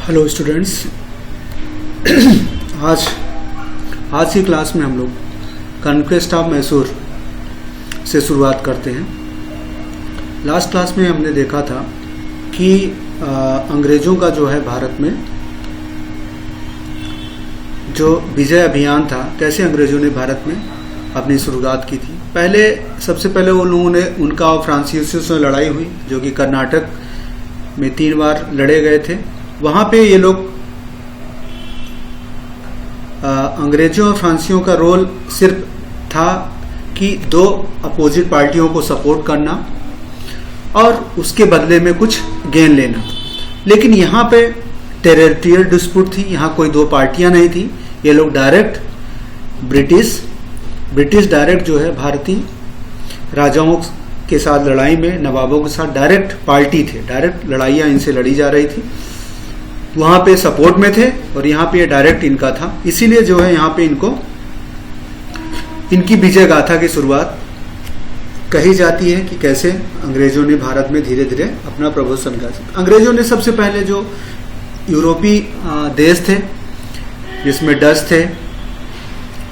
Hello students. आज की class में हम लोग कॉन्क्वेस्ट ऑफ मैसूर से शुरुआत करते हैं। लास्ट क्लास में हमने देखा था कि अंग्रेज़ों का जो है भारत में जो विजय अभियान था, कैसे अंग्रेज़ों ने भारत में अपनी शुरुआत की थी। सबसे पहले वो लोगों ने उनका और फ्रांसीसियों से लड़ाई हुई, जो कि कर्नाटक में 3 बार लड़े गए थे। वहाँ पे ये लोग अंग्रेजों और फ्रांसीसियों का रोल सिर्फ था कि 2 अपोजिट पार्टियों को सपोर्ट करना और उसके बदले में कुछ गेन लेना। लेकिन यहाँ पे टेरिटोरियल डिस्प्यूट थी, यहाँ कोई 2 पार्टियां नहीं थी। ये लोग डायरेक्ट ब्रिटिश डायरेक्ट जो है भारतीय राजाओं के साथ लड़ाई में, नवाबों के साथ डायरेक्ट पार्टी थे, डायरेक्ट लड़ाइयाँ इनसे लड़ी जा रही थी। वहाँ पे सपोर्ट में थे और यहाँ पे डायरेक्ट इनका था। इसीलिए जो है यहाँ पे इनकी विजय गाथा की शुरुआत कही जाती है कि कैसे अंग्रेजों ने भारत में धीरे धीरे अपना प्रभुत्व संघर्ष। अंग्रेजों ने सबसे पहले जो यूरोपीय देश थे, जिसमें डच थे,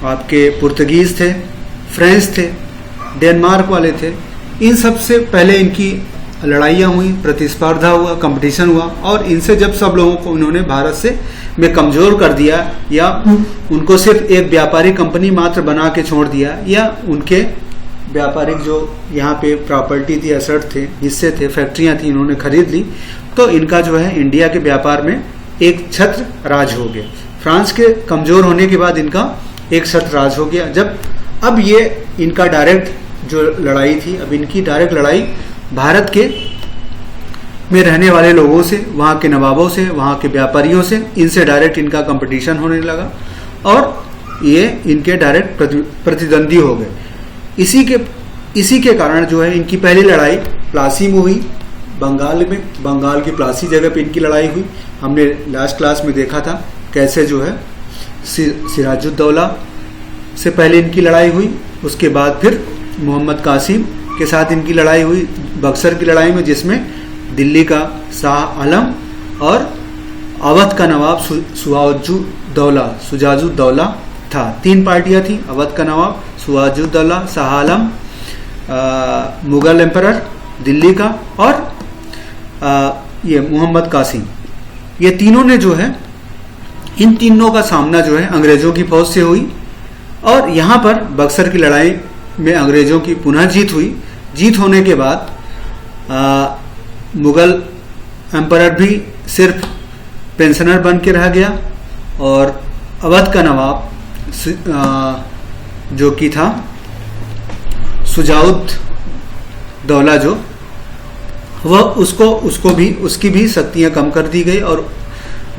आपके पुर्तगीज थे, फ्रेंच थे, डेनमार्क वाले थे, इन सबसे पहले इनकी लड़ाइयाँ हुई, प्रतिस्पर्धा हुआ, कंपटीशन हुआ। और इनसे जब सब लोगों को उन्होंने भारत से में कमज़ोर कर दिया या उनको सिर्फ एक व्यापारिक कंपनी मात्र बना के छोड़ दिया, या उनके व्यापारिक जो यहाँ पे प्रॉपर्टी थी, एसेट थे, हिस्से थे, फैक्ट्रियाँ थी, इन्होंने खरीद ली, तो इनका जो है इंडिया के व्यापार में एक छत्र राज हो गया। फ्रांस के कमज़ोर होने के बाद इनका एक छत्र राज हो गया। अब ये इनका डायरेक्ट जो लड़ाई थी, अब इनकी डायरेक्ट लड़ाई भारत के में रहने वाले लोगों से, वहाँ के नवाबों से, वहाँ के व्यापारियों से, इनसे डायरेक्ट इनका कंपटीशन होने लगा और ये इनके डायरेक्ट प्रतिद्वंदी हो गए। इसी के कारण जो है इनकी पहली लड़ाई प्लासी में हुई, बंगाल में, बंगाल की प्लासी जगह पे इनकी लड़ाई हुई। हमने लास्ट क्लास में देखा था कैसे जो है सिराजुद्दौला से पहले इनकी लड़ाई हुई, उसके बाद फिर मोहम्मद कासिम के साथ इनकी लड़ाई हुई बक्सर की लड़ाई में, जिसमें दिल्ली का शाह आलम और अवध का नवाब सुजाजुद्दौला था। 3 पार्टियां थी, अवध का नवाब, सुजाजुद्दौला, शाह आलम, मुगल एम्परर दिल्ली का, और ये मोहम्मद कासिम। ये तीनों ने जो है, इन तीनों का सामना जो है अंग्रेजों की फौज से हुई। और यहाँ पर बक्सर की लड़ाई में अंग्रेजों की पुनः जीत हुई। जीत होने के बाद मुगल एम्परर भी सिर्फ पेंशनर बन के रह गया और अवध का नवाब जो कि था सुजाउद्दौला, जो वह उसकी भी शक्तियां कम कर दी गई और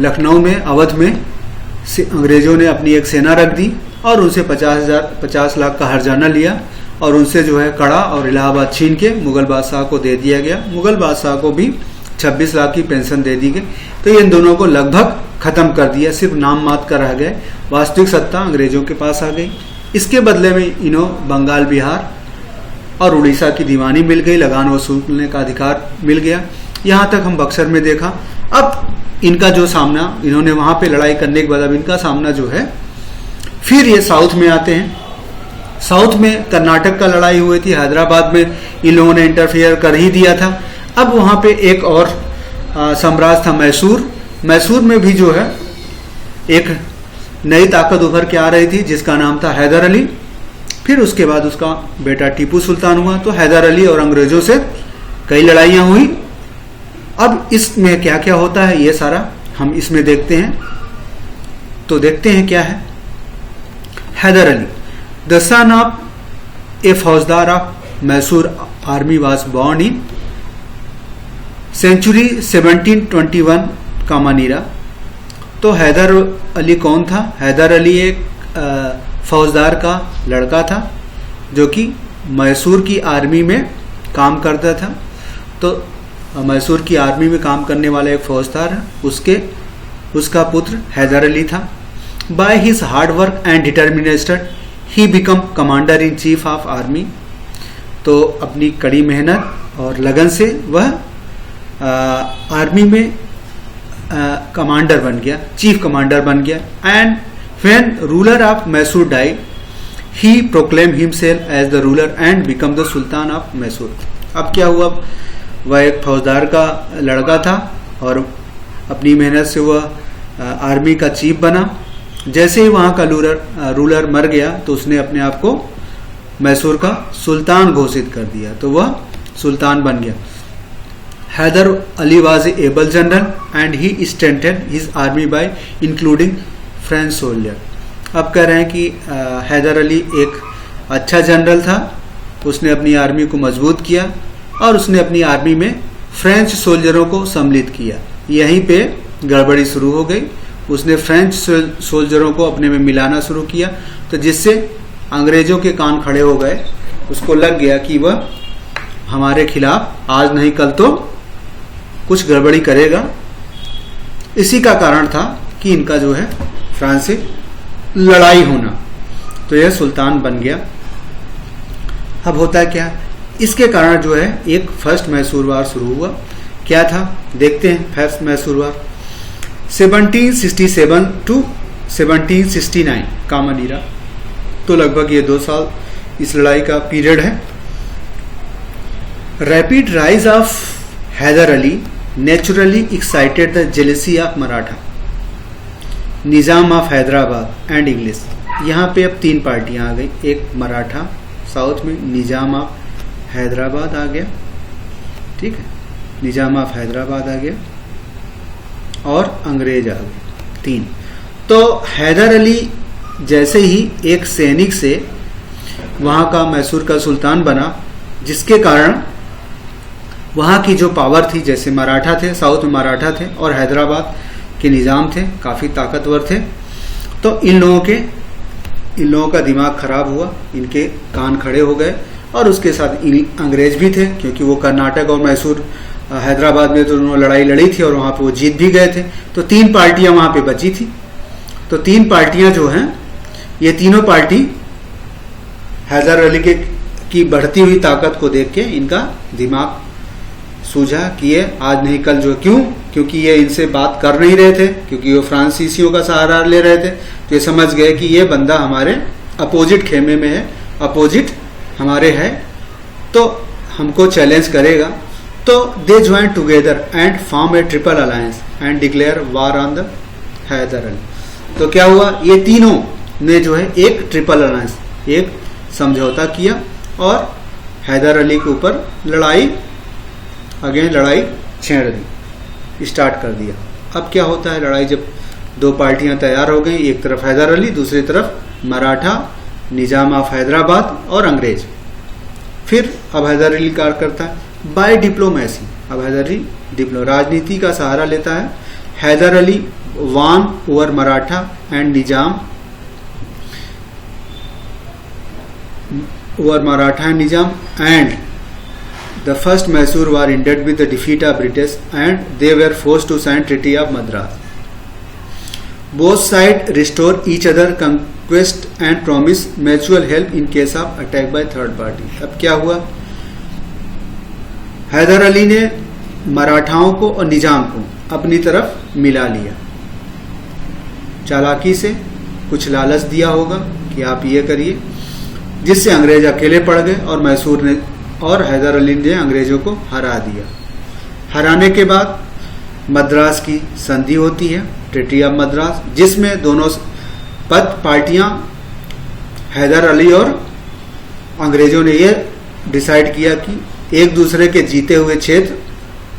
लखनऊ में, अवध में अंग्रेजों ने अपनी एक सेना रख दी और उनसे 50 लाख का हर्जाना लिया और उनसे जो है कड़ा और इलाहाबाद छीन के मुगल बादशाह को दे दिया गया। मुगल बादशाह को भी 26 लाख की पेंशन दे दी गई। तो ये इन दोनों को लगभग खत्म कर दिया, सिर्फ नाम मात्र का रह गए। वास्तविक सत्ता अंग्रेजों के पास आ गई। इसके बदले में इन्हों बंगाल, बिहार और उड़ीसा की दीवानी मिल गई, लगान वसूलने का अधिकार मिल गया। यहाँ तक हम बक्सर में देखा। अब इनका जो सामना, इन्होंने वहाँ पे लड़ाई करने के बाद अब इनका सामना जो है, फिर ये साउथ में आते हैं। साउथ में कर्नाटक का लड़ाई हुई थी, हैदराबाद में इन लोगों ने इंटरफियर कर ही दिया था। अब वहाँ पे एक और साम्राज्य था मैसूर। मैसूर में भी जो है एक नई ताकत उभर के आ रही थी, जिसका नाम था हैदर अली। फिर उसके बाद उसका बेटा टीपू सुल्तान हुआ। तो हैदर अली और अंग्रेजों से कई लड़ाइयाँ हुई। अब इसमें क्या क्या होता है, ये सारा हम इसमें देखते हैं। तो देखते हैं क्या है। Haidar Ali, the son of a फौजदार of Mysore army was born in century 1721 का मनीरा। तो हैदर अली कौन था? हैदर अली एक फौजदार का लड़का था जो कि मैसूर की आर्मी में काम करता था। तो मैसूर की आर्मी में काम करने वाला एक फौजदार, उसका पुत्र हैदर अली था। By his hard work and determination he become commander in chief of army. तो अपनी कड़ी मेहनत और लगन से वह आर्मी में कमांडर बन गया, चीफ कमांडर बन गया। And when ruler of Mysore die he proclaim himself as the ruler and become the sultan of Mysore. अब क्या हुआ, वह एक फौजदार का लड़का था और अपनी मेहनत से वह आर्मी का चीफ बना। जैसे ही वहाँ का रूलर मर गया तो उसने अपने आप को मैसूर का सुल्तान घोषित कर दिया, तो वह सुल्तान बन गया। Haidar Ali was able general and he strengthened his army by including French soldier. अब कह रहे हैं कि हैदर अली एक अच्छा जनरल था, उसने अपनी आर्मी को मजबूत किया और उसने अपनी आर्मी में फ्रेंच सोल्जरों को सम्मिलित किया। यहीं पे गड़बड़ी शुरू हो गई, उसने फ्रेंच सोल्जरों को अपने में मिलाना शुरू किया, तो जिससे अंग्रेजों के कान खड़े हो गए। उसको लग गया कि वह हमारे खिलाफ आज नहीं कल तो कुछ गड़बड़ी करेगा। इसी का कारण था कि इनका जो है फ्रांस से लड़ाई होना, तो यह सुल्तान बन गया। अब होता है क्या, इसके कारण जो है एक फर्स्ट मैसूर वार शुरू हुआ। क्या था देखते हैं। First Mysore war 1767 to 1769 common era, तो लगभग ये 2 साल इस लड़ाई का पीरियड है। Rapid rise of Haidar Ali naturally excited the jealousy of Maratha, Nizam of Hyderabad and English. यहाँ पे अब 3 पार्टियां आ गई, एक मराठा साउथ में, निजाम ऑफ हैदराबाद आ गया, ठीक है, निजाम ऑफ हैदराबाद आ गया और अंग्रेज आ गए, 3। तो हैदर अली जैसे ही एक सैनिक से वहाँ का मैसूर का सुल्तान बना, जिसके कारण वहाँ की जो पावर थी, जैसे मराठा थे, साउथ में मराठा थे और हैदराबाद के निज़ाम थे, काफ़ी ताकतवर थे, तो इन लोगों का दिमाग खराब हुआ, इनके कान खड़े हो गए। और उसके साथ अंग्रेज भी थे, क्योंकि वो कर्नाटक और मैसूर हैदराबाद में तो उन्होंने लड़ाई लड़ी थी और वहाँ पे वो जीत भी गए थे। तो 3 पार्टियां वहाँ पे बची थी। तो 3 पार्टियां जो हैं, ये तीनों पार्टी हैदर अली की बढ़ती हुई ताकत को देख के इनका दिमाग सूझा कि ये आज नहीं कल जो, क्योंकि ये इनसे बात कर नहीं रहे थे, क्योंकि वो फ्रांसीसियों का सहारा ले रहे थे। तो ये समझ गए कि ये बंदा हमारे अपोजिट खेमे में है, अपोजिट हमारे है, तो हमको चैलेंज करेगा। तो they join together and form a triple alliance and declare war on the Haidar Ali. तो क्या हुआ, ये तीनों ने जो है एक ट्रिपल अलायंस, एक समझौता किया और हैदर अली के ऊपर लड़ाई छेड़ दी, स्टार्ट कर दिया। अब क्या होता है, लड़ाई जब 2 पार्टियां तैयार हो गई, एक तरफ हैदर अली, दूसरी तरफ मराठा, निजाम ऑफ हैदराबाद और अंग्रेज। फिर अब हैदर अली क्या करता है, बाय डिप्लोमेसी। अब हैदर अली राजनीति का सहारा लेता है। Haidar Ali won over Maratha and Nizam and the first Mysore war ended with the defeat of British and they were forced to sign Treaty of Madras. Both sides restore each other conquest and promise mutual help in case of attack by third party. अब क्या हुआ, हैदर अली ने मराठाओं को और निजाम को अपनी तरफ मिला लिया, चालाकी से कुछ लालच दिया होगा कि आप ये करिए, जिससे अंग्रेज अकेले पड़ गए और मैसूर ने और हैदर अली ने अंग्रेजों को हरा दिया। हराने के बाद मद्रास की संधि होती है, ट्रीटी ऑफ मद्रास, जिसमें दोनों पार्टियां हैदर अली और अंग्रेजों ने ये डिसाइड किया कि एक दूसरे के जीते हुए क्षेत्र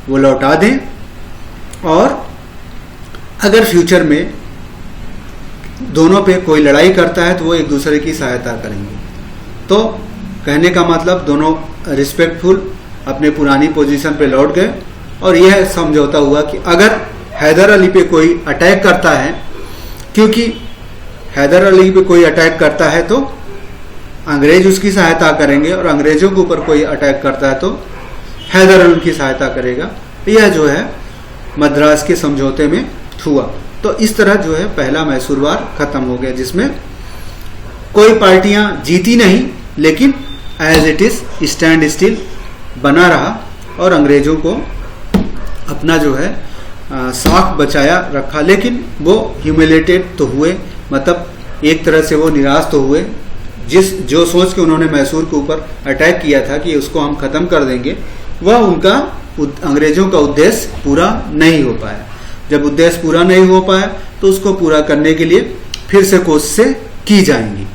वो लौटा दें और अगर फ्यूचर में दोनों पे कोई लड़ाई करता है तो वो एक दूसरे की सहायता करेंगे। तो कहने का मतलब दोनों रिस्पेक्टफुल अपने पुरानी पोजीशन पे लौट गए और यह समझौता हुआ कि अगर हैदर अली पे कोई अटैक करता है, क्योंकि हैदर अली पे कोई अटैक करता है तो अंग्रेज उसकी सहायता करेंगे और अंग्रेजों के ऊपर कोई अटैक करता है तो हैदर अली की सहायता करेगा। यह जो है मद्रास के समझौते में हुआ। तो इस तरह जो है पहला मैसूर वार खत्म हो गया, जिसमें कोई पार्टियां जीती नहीं, लेकिन as it is stand still बना रहा और अंग्रेजों को अपना जो है साख बचाया रखा, लेकिन वो ह्यूमिलेटेड तो हुए, मतलब एक तरह से वो निराश तो हुए। जो सोच के उन्होंने मैसूर के ऊपर अटैक किया था कि उसको हम खत्म कर देंगे, वह उनका अंग्रेजों का उद्देश्य पूरा नहीं हो पाया। जब उद्देश्य पूरा नहीं हो पाया तो उसको पूरा करने के लिए फिर से कोशिशें की जाएंगी,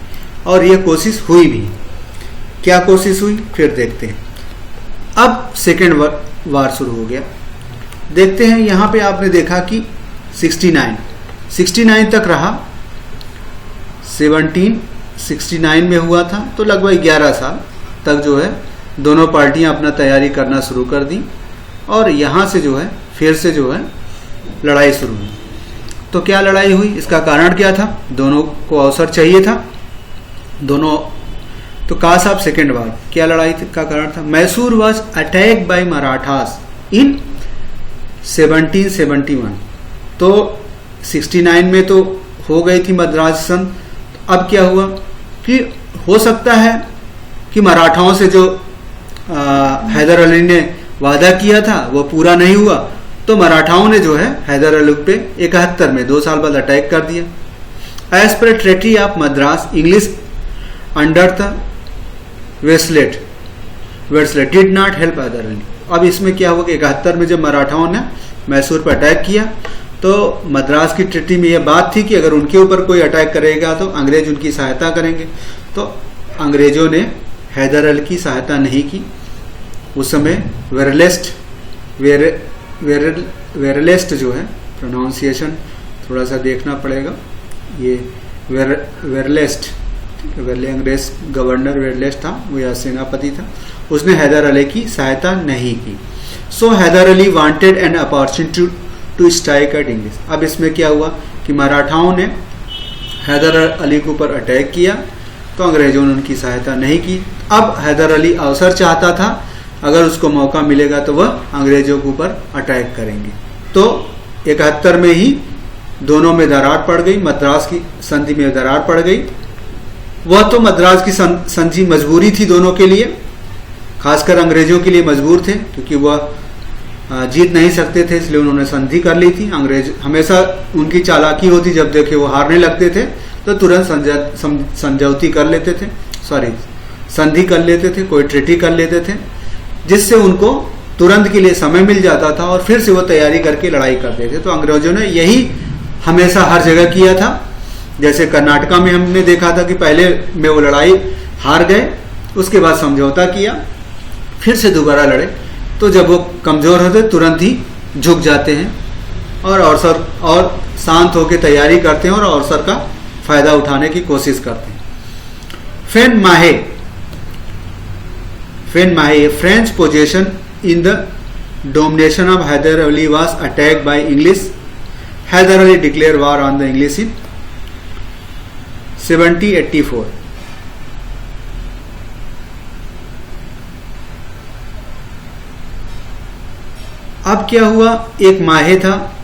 और यह कोशिश हुई भी। क्या कोशिश हुई फिर देखते हैं। अब सेकेंड वार शुरू हो गया। देखते हैं, यहाँ पे आपने देखा कि 69 तक रहा, 1769 में हुआ था, तो लगभग 11 साल तक जो है दोनों पार्टियां अपना तैयारी करना शुरू कर दी, और यहाँ से जो है फिर से जो है लड़ाई शुरू हुई। तो क्या लड़ाई हुई, इसका कारण क्या था? दोनों को अवसर चाहिए था, दोनों। तो कहा साहब सेकेंड वार, क्या लड़ाई का कारण था? Mysore was attack by Marathas in 1771। तो 69 में तो हो गई थी मद्रास सन। अब क्या हुआ कि हो सकता है कि मराठाओं से जो हैदर अली ने वादा किया था वो पूरा नहीं हुआ, तो मराठाओं ने जो है हैदर अली पे 71 में 2 साल बाद अटैक कर दिया। As per treaty of Madras English under the Wesley did not help Hyder Ali. अब इसमें क्या हुआ कि 71 में जब मराठाओं ने मैसूर पर अटैक किया, तो मद्रास की ट्रीटी में यह बात थी कि अगर उनके ऊपर कोई अटैक करेगा तो अंग्रेज उनकी सहायता करेंगे। तो अंग्रेजों ने हैदर अली की सहायता नहीं की। उस समय वेरलेस्ट जो है, प्रोनाउंसिएशन थोड़ा सा देखना पड़ेगा, ये वेरलेस्ट अंग्रेज गवर्नर वेरलेस्ट था, वो या सेनापति था, उसने हैदर अली की सहायता नहीं की। So Hyder Ali wanted an opportunity to strike at English. अब इसमें क्या हुआ कि मराठाओं ने हैदर अली के ऊपर अटैक किया, तो अंग्रेजों ने उनकी सहायता नहीं की। अब हैदर अली अवसर चाहता था, अगर उसको मौका मिलेगा तो वह अंग्रेजों के ऊपर अटैक करेंगे। तो 71 में ही दोनों में दरार पड़ गई, मद्रास की संधि में दरार पड़ गई। वह तो मद्रास की संधि मजबूरी थी दोनों के लिए, खासकर अंग्रेजों के लिए मजबूर थे, क्योंकि वह जीत नहीं सकते थे, इसलिए उन्होंने संधि कर ली थी। अंग्रेज हमेशा उनकी चालाकी होती, जब देखे वो हारने लगते थे तो तुरंत समझौती कर लेते थे, संधि कर लेते थे, कोई ट्रीटी कर लेते थे, जिससे उनको तुरंत के लिए समय मिल जाता था और फिर से वो तैयारी करके लड़ाई करते थे। तो अंग्रेजों ने यही हमेशा हर जगह किया था। जैसे कर्नाटका में हमने देखा था कि पहले में वो लड़ाई हार गए, उसके बाद समझौता किया, फिर से दोबारा लड़े, तो जब वो कमजोर होते तुरंत ही झुक जाते हैं और अवसर और शांत होकर तैयारी करते हैं और अवसर का फायदा उठाने की कोशिश करते हैं। फेन Mahe French position in the domination of Haidar Ali was attack by English. Haidar Ali declare war on the English in 1784। अब क्या हुआ, एक माहे था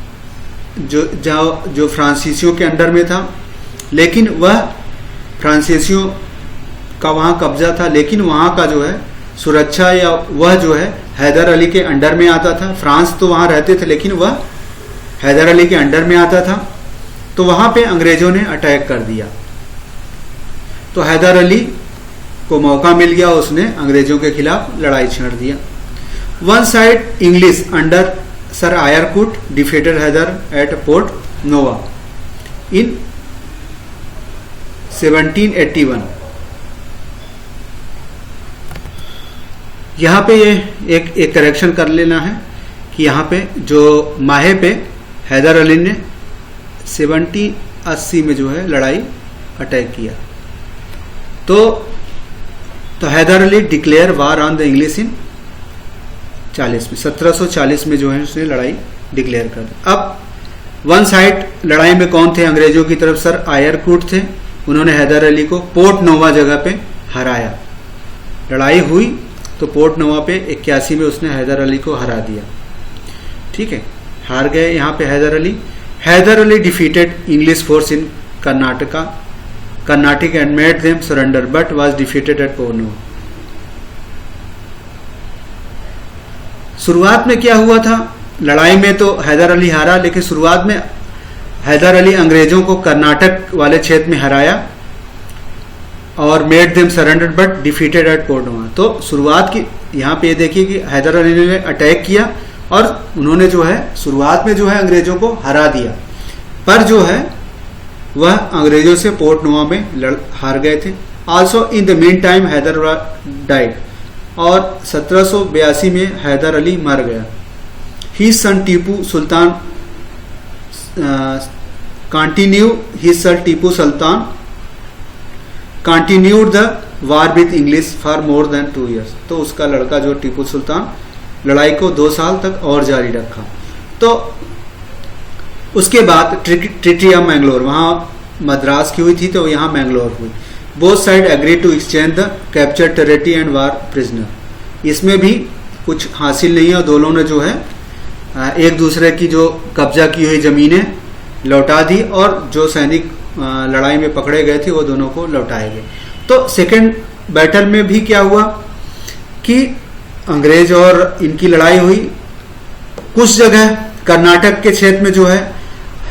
जो फ्रांसीसियों के अंडर में था, लेकिन वह फ्रांसीसियों का वहां कब्जा था, लेकिन वहां का जो है सुरक्षा या वह जो है हैदर अली के अंडर में आता था। फ्रांस तो वहां रहते थे, लेकिन वह हैदर अली के अंडर में आता था। तो वहां पे अंग्रेजों ने अटैक कर दिया, तो हैदर अली को मौका मिल गया, उसने अंग्रेजों के खिलाफ लड़ाई छेड़ दिया। One side English under sir Eyre Coote defeated Hyder at Porto Novo in 1781। यहाँ पे ये एक करेक्शन कर लेना है कि यहाँ पे जो माहे पे हैदर अली ने 1780 में जो है लड़ाई अटैक किया, तो Haidar Ali declare war on the English in 40 में 1740 में जो है उसने लड़ाई डिक्लेयर कर दी। अब वन साइड लड़ाई में कौन थे? अंग्रेजों की तरफ सर आयरकुट थे, उन्होंने हैदर अली को पोर्ट नोवा जगह पे हराया। लड़ाई हुई तो पोर्ट नोवा पे 81 में उसने हैदर अली को हरा दिया। ठीक है, हार गए यहाँ पे Hyder Ali. Hyder Ali defeated English force in Karnataka and made them surrender but was defeated at Porto Novo. शुरुआत में क्या हुआ था लड़ाई में तो हैदर अली हारा, लेकिन शुरुआत में हैदर अली अंग्रेजों को कर्नाटक वाले क्षेत्र में हराया और made them surrender but defeated at Porto Novo. तो शुरुआत की यहाँ पे देखिए कि हैदर अली ने अटैक किया और उन्होंने जो है शुरुआत में जो है अंग्रेजों को हरा दिया, पर जो है वह अंग्रेजों से पोर्ट नोवा में हार गए थे। Also in the mean time Hyder died, और 1782 में हैदर अली मर गया। He son Tipu Sultan Tipu Sultan continued the war with English for more than 2 years। तो उसका लड़का जो टीपू सुल्तान लड़ाई को 2 साल तक और जारी रखा। तो उसके बाद ट्रीटी ऑफ मैंगलोर, वहां मद्रास की हुई थी तो यहाँ मैंगलोर हुई। Both side agree to exchange the capture territory and war prisoner. इसमें भी कुछ हासिल नहीं है और दोनों ने जो है एक दूसरे की जो कब्जा की हुई जमीनें लौटा दी और जो सैनिक लड़ाई में पकड़े गए थे वो दोनों को लौटाए गए। तो सेकेंड बैटल में भी क्या हुआ कि अंग्रेज और इनकी लड़ाई हुई। कुछ जगह कर्नाटक के क्षेत्र में जो है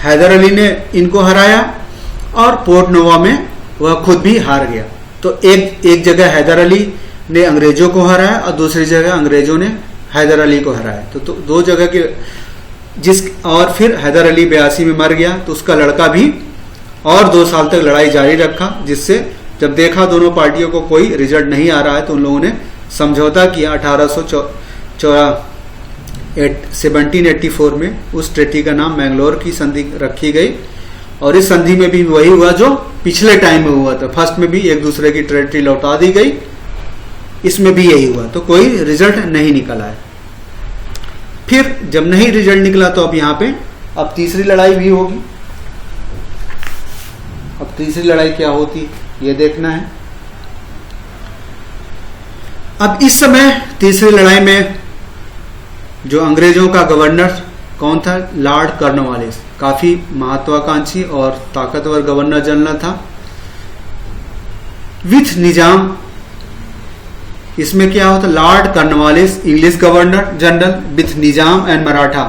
हैदर अली ने इनको हराया और पोर्ट नोवा में वह खुद भी हार गया। तो एक जगह हैदर अली ने अंग्रेजों को हराया और दूसरी जगह अंग्रेजों ने हैदर अली को हराया। तो 2 जगह के और फिर हैदर अली 82 में मर गया तो उसका लड़का भी और 2 साल तक लड़ाई जारी रखा, जिससे जब देखा दोनों पार्टियों को कोई रिजल्ट नहीं आ रहा है तो उन लोगों ने समझौता किया 1784 में। उस ट्रीटी का नाम मैंगलोर की संधि रखी गई और इस संधि में भी वही हुआ जो पिछले टाइम में हुआ था। फर्स्ट में भी एक दूसरे की टेरिटरी लौटा दी गई, इसमें भी यही हुआ, तो कोई रिजल्ट नहीं निकला है। फिर जब नहीं रिजल्ट निकला तो अब यहाँ पे अब तीसरी लड़ाई भी होगी। अब तीसरी लड़ाई क्या होती ये देखना है। अब इस समय तीसरी लड़ाई में जो अंग्रेजों का गवर्नर कौन था, लॉर्ड कॉर्नवालिस, काफी महत्वाकांक्षी और ताकतवर गवर्नर जनरल था विथ निजाम। इसमें क्या होता, Lord Cornwallis English governor general with Nizam and Maratha.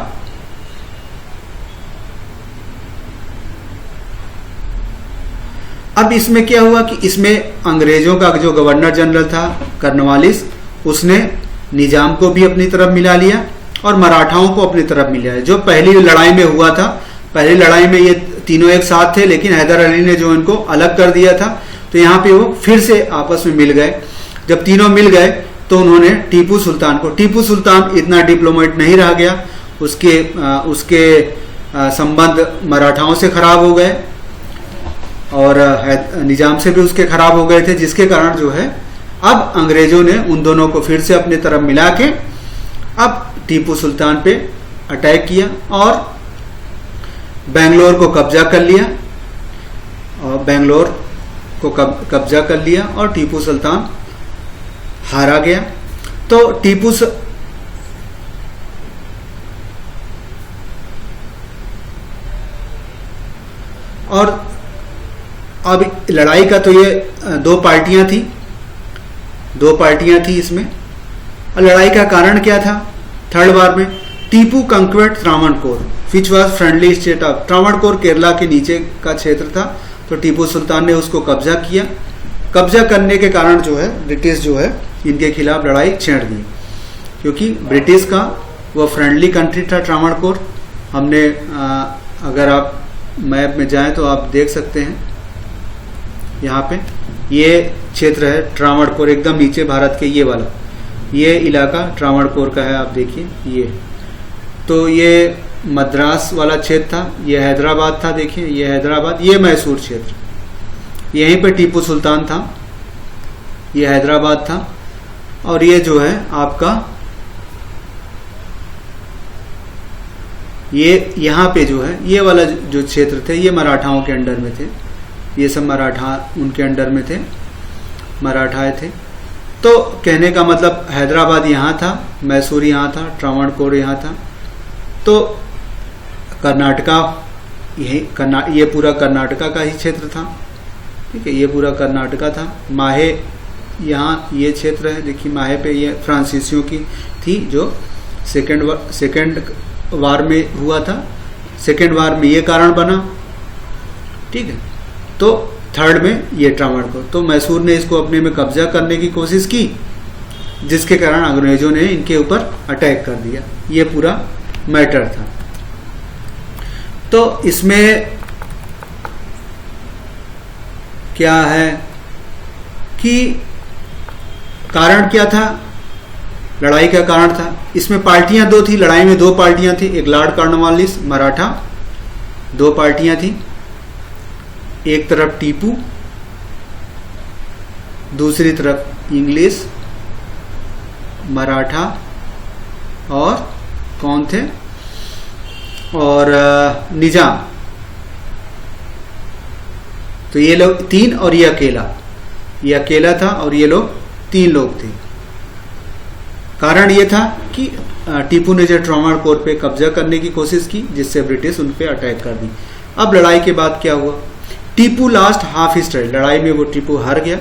अब इसमें क्या हुआ कि इसमें अंग्रेजों का जो गवर्नर जनरल था कॉर्नवालिस, उसने निजाम को भी अपनी तरफ मिला लिया और मराठाओं को अपनी तरफ मिला लिया। जो पहली लड़ाई में हुआ था, पहली लड़ाई में ये तीनों एक साथ थे, लेकिन हैदर अली ने जो इनको अलग कर दिया था, तो यहाँ पे वो फिर से आपस में मिल गए। जब तीनों मिल गए तो उन्होंने टीपू सुल्तान इतना डिप्लोमेट नहीं रह गया, उसके संबंध मराठाओं से खराब हो गए और निजाम से भी उसके खराब हो गए थे, जिसके कारण जो है अब अंग्रेजों ने उन दोनों को फिर से अपनी तरफ मिला के अब टीपू सुल्तान पे अटैक किया और बेंगलोर को कब्जा कर लिया और टीपू सुल्तान हारा गया। तो और अब लड़ाई का तो ये 2 पार्टियां थी इसमें। और लड़ाई का कारण क्या था, थर्ड वार में Tipu conquered Travancore which was friendly state of. Travancore Kerala के नीचे का क्षेत्र था, तो टीपू सुल्तान ने उसको कब्जा किया। कब्जा करने के कारण जो है ब्रिटिश जो है इनके खिलाफ लड़ाई छेड़ दी, क्योंकि ब्रिटिश का वो फ्रेंडली कंट्री था त्रावणकोर। हमने अगर आप मैप में जाएं तो आप देख सकते हैं, यहाँ पे ये क्षेत्र है त्रावणकोर, एकदम नीचे भारत के ये इलाका त्रावणकोर का है। आप देखिए तो ये मद्रास वाला क्षेत्र था, ये हैदराबाद था, देखिए ये हैदराबाद, ये मैसूर क्षेत्र, यहीं पे टीपू सुल्तान था, ये हैदराबाद था। और ये जो है आपका ये यहाँ पे जो है ये वाला जो क्षेत्र थे ये मराठाओं के अंडर में थे, ये सब मराठा उनके अंडर में थे, मराठाए थे। तो कहने का मतलब हैदराबाद यहाँ था, मैसूर यहाँ था, त्रावणकोर यहाँ था। तो कर्नाटका ये पूरा कर्नाटका का ही क्षेत्र था, ठीक है, ये पूरा कर्नाटका था। माहे यहाँ ये क्षेत्र है, देखिए माहे पे ये फ्रांसीसियों की थी जो सेकेंड वार में हुआ था, सेकेंड वार में ये कारण बना, ठीक है। तो थर्ड में ये ट्रावणकोर, तो मैसूर ने इसको अपने में कब्जा करने की कोशिश की, जिसके कारण अंग्रेजों ने इनके ऊपर अटैक कर दिया। ये पूरा मैटर था। तो इसमें क्या है कि कारण क्या था, लड़ाई का कारण था। इसमें पार्टियां दो थी, लड़ाई में दो पार्टियां थी, एक लॉर्ड कॉर्नवालिस मराठा, दो पार्टियां थी, एक तरफ टीपू, दूसरी तरफ इंग्लिश, मराठा और कौन थे, और निजाम। तो ये लोग तीन और ये अकेला था और ये लोग तीन लोग थे। कारण ये था कि टीपू ने जो ट्रावणकोर पे कब्जा करने की कोशिश की, जिससे ब्रिटिश उन पे अटैक कर दी। अब लड़ाई के बाद क्या हुआ, Tipu lost half his territory, लड़ाई में वो टीपू हार गया।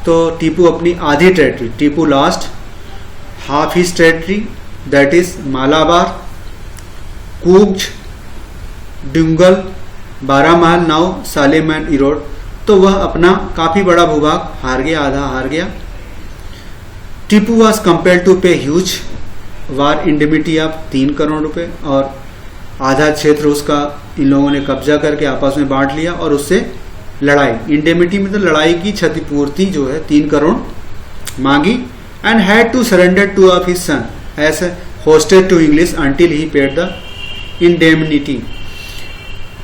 तो टीपू अपनी आधी territory, Tipu lost half his territory, that is Malabar, कूच, डुंगल, बारामहल, नाउ, सालेम एंड इरोड। तो वह अपना काफी बड़ा भूभाग हार गया, आधा हार गया। टीपू वॉज कंपेल्ड टू पे huge war indemnity of 3 crore रुपए, और आधा क्षेत्र उसका इन लोगों ने कब्जा करके आपस में बांट लिया और उससे लड़ाई, इंडेमिटी मतलब लड़ाई की क्षतिपूर्ति जो है 3 करोड़ मांगी, and had to surrender 2 of his son as hostage to English until he paid the indemnity.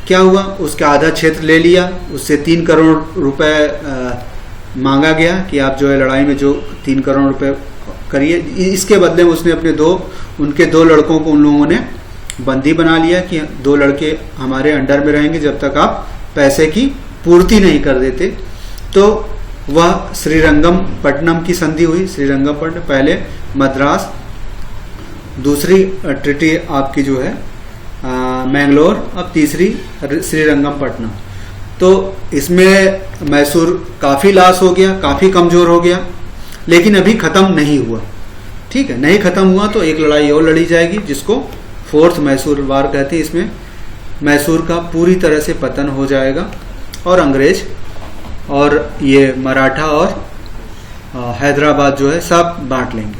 क्या हुआ, उसका आधा क्षेत्र ले लिया, उससे 3 करोड़ रुपए मांगा गया कि आप जो है लड़ाई में जो 3 करोड़ रुपए करिए। इसके बदले में उसने अपने उनके दो लड़कों को उन लोगों ने बंदी बना लिया कि 2 लड़के हमारे अंडर में रहेंगे जब तक आप पैसे की पूर्ति नहीं कर देते। तो वह श्रीरंगम पट्टनम की संधि हुई, श्रीरंगपट्टनम, पहले मद्रास, दूसरी ट्रिटी आपकी जो है मैंगलोर, अब तीसरी श्रीरंगपट्टनम। तो इसमें मैसूर काफी लॉस हो गया, काफी कमजोर हो गया, लेकिन अभी खत्म नहीं हुआ, ठीक है। नहीं खत्म हुआ तो एक लड़ाई और लड़ी जाएगी, जिसको 4th मैसूर वार कहते हैं। इसमें मैसूर का पूरी तरह से पतन हो जाएगा और अंग्रेज और ये मराठा और हैदराबाद जो है सब बांट लेंगे।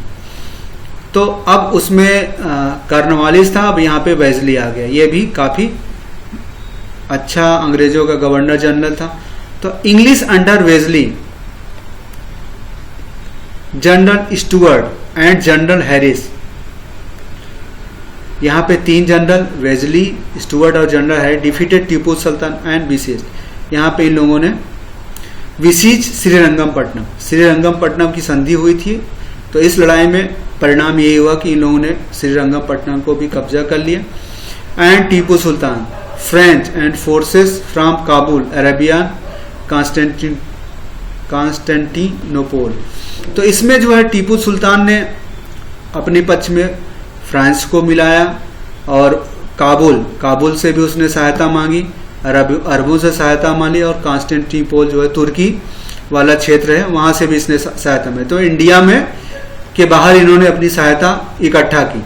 तो अब उसमें कॉर्नवालिस था, अब यहाँ पे वेजली आ गया। ये भी काफी अच्छा अंग्रेजों का गवर्नर जनरल था। तो English under Wellesley, general Stuart and general Harris, यहाँ पे 3 जनरल वेजली, स्टुअर्ट और general Harris defeated Tipu Sultan and besiege. यहाँ पे इन लोगों ने विसीज श्रीरंगपट्टनम, श्रीरंगपट्टनम की संधि हुई थी। तो इस लड़ाई में परिणाम यही हुआ कि इन लोगों ने श्रीरंगपट्टनम को भी कब्जा कर लिया। And Tipu Sultan French and forces from Kabul, Arabian, Constantinople. तो इसमें जो है टीपू सुल्तान ने अपने पक्ष में फ्रांस को मिलाया और काबुल से भी उसने सहायता मांगी, अरबों से सहायता मांगी, और कॉन्स्टेंटिनोपोल जो है तुर्की वाला क्षेत्र है, वहां से भी इसने सहायता मांगी। तो इंडिया में के बाहर इन्होंने अपनी सहायता इकट्ठा की।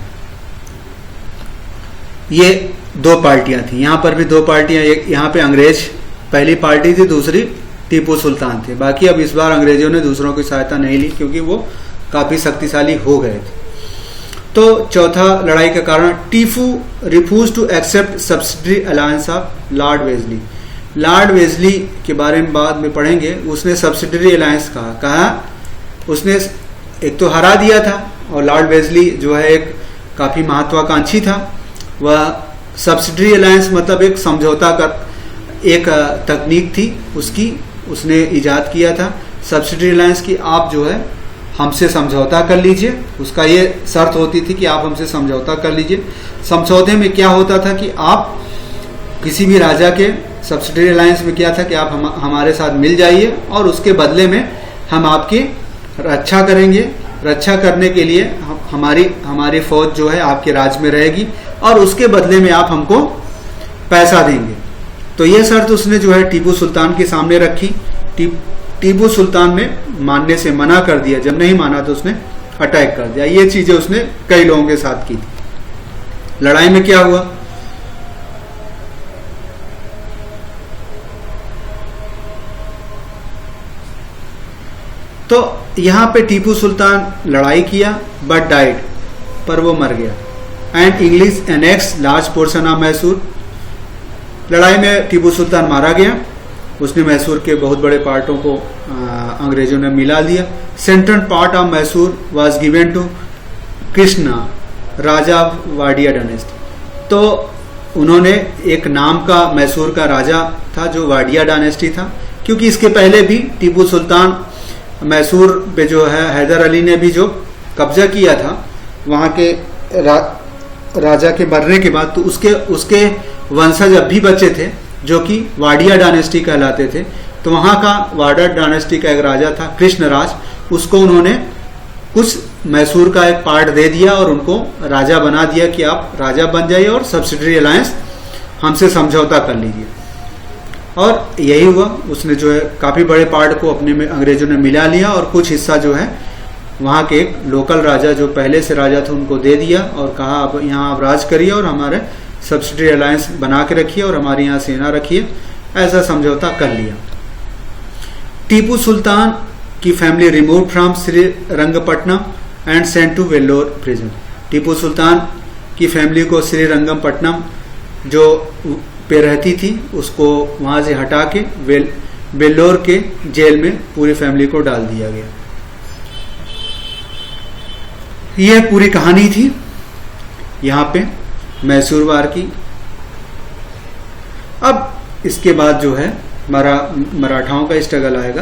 ये 2 पार्टियां थी, यहां पर भी 2 पार्टियां, एक यहाँ पे अंग्रेज पहली पार्टी थी, दूसरी टीपू सुल्तान थे। बाकी अब इस बार अंग्रेजों ने दूसरों की सहायता नहीं ली क्योंकि वो काफी शक्तिशाली हो गए थे। तो चौथा लड़ाई का कारण, Tipu refuse to accept subsidiary alliance of lord Wellesley. Lord Wellesley के बारे में बाद में पढ़ेंगे, उसने सब्सिडरी अलायंस कहा उसने एक तो हरा दिया था, और लॉर्ड वेजली जो है एक काफी महत्वाकांक्षी था। वह सब्सिडरी अलायंस मतलब एक समझौता का एक तकनीक थी, उसकी उसने इजाद किया था सब्सिडरी अलायंस की। आप जो है हमसे समझौता कर लीजिए, उसका ये शर्त होती थी कि आप हमसे समझौता कर लीजिए। समझौते में क्या होता था कि आप किसी भी राजा के, सब्सिडरी अलायंस में क्या था कि आप हमारे साथ मिल जाइए और उसके बदले में हम आपकी रक्षा करेंगे। रक्षा करने के लिए हमारी फौज जो है आपके राज्य में रहेगी और उसके बदले में आप हमको पैसा देंगे। तो यह शर्त उसने जो है टीपू सुल्तान के सामने रखी। टीपू सुल्तान ने मानने से मना कर दिया, जब नहीं माना तो उसने अटैक कर दिया। ये चीजें उसने कई लोगों के साथ की थी। लड़ाई में क्या हुआ? तो यहां पे टीपू सुल्तान लड़ाई किया बट डाइड, पर वो मर गया। And English annex large portion of Mysore, लड़ाई में टीपू सुल्तान मारा गया, उसने मैसूर के बहुत बड़े पार्टों को अंग्रेजों ने मिला लिया। Central part of Mysore was given to Krishna Raja Wadiyar dynasty. तो उन्होंने एक नाम का मैसूर का राजा था जो वाडिया डायनेस्टी था, क्योंकि इसके पहले भी टीपू सुल्तान मैसूर पे जो है हैदर अली ने भी जो कब्जा किया था वहां के राजा के मरने के बाद, तो उसके वंशज अब भी बचे थे जो कि वाडिया डायनेस्टी कहलाते थे। तो वहां का वाडिया डायनेस्टी का एक राजा था कृष्णराज, उसको उन्होंने कुछ मैसूर का एक पार्ट दे दिया और उनको राजा बना दिया कि आप राजा बन जाइए और सब्सिडरी अलायंस हमसे समझौता कर लीजिए। और यही हुआ, उसने जो है काफी बड़े पार्ट को अपने में अंग्रेजों ने मिला लिया और कुछ हिस्सा जो है वहां के एक लोकल राजा जो पहले से राजा थे उनको दे दिया और कहा अब यहाँ आप राज करिए और हमारे सब्सिडरी अलायंस बना के रखिए और हमारे यहाँ सेना रखिए, ऐसा समझौता कर लिया। टीपू सुल्तान की family remove from Srirangapatnam and sent to Vellore prison. Tipu Sultan की फैमिली को श्रीरंगपट्टनम जो पे रहती थी उसको वहां से हटा के वेल्लोर के जेल में पूरी फैमिली को डाल दिया गया। यह पूरी कहानी थी यहाँ पे मैसूर वार की। अब इसके बाद जो है मराठाओं का स्ट्रगल आएगा,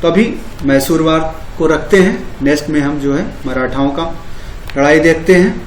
तो अभी मैसूर वार को रखते हैं, नेक्स्ट में हम जो है मराठाओं का लड़ाई देखते हैं।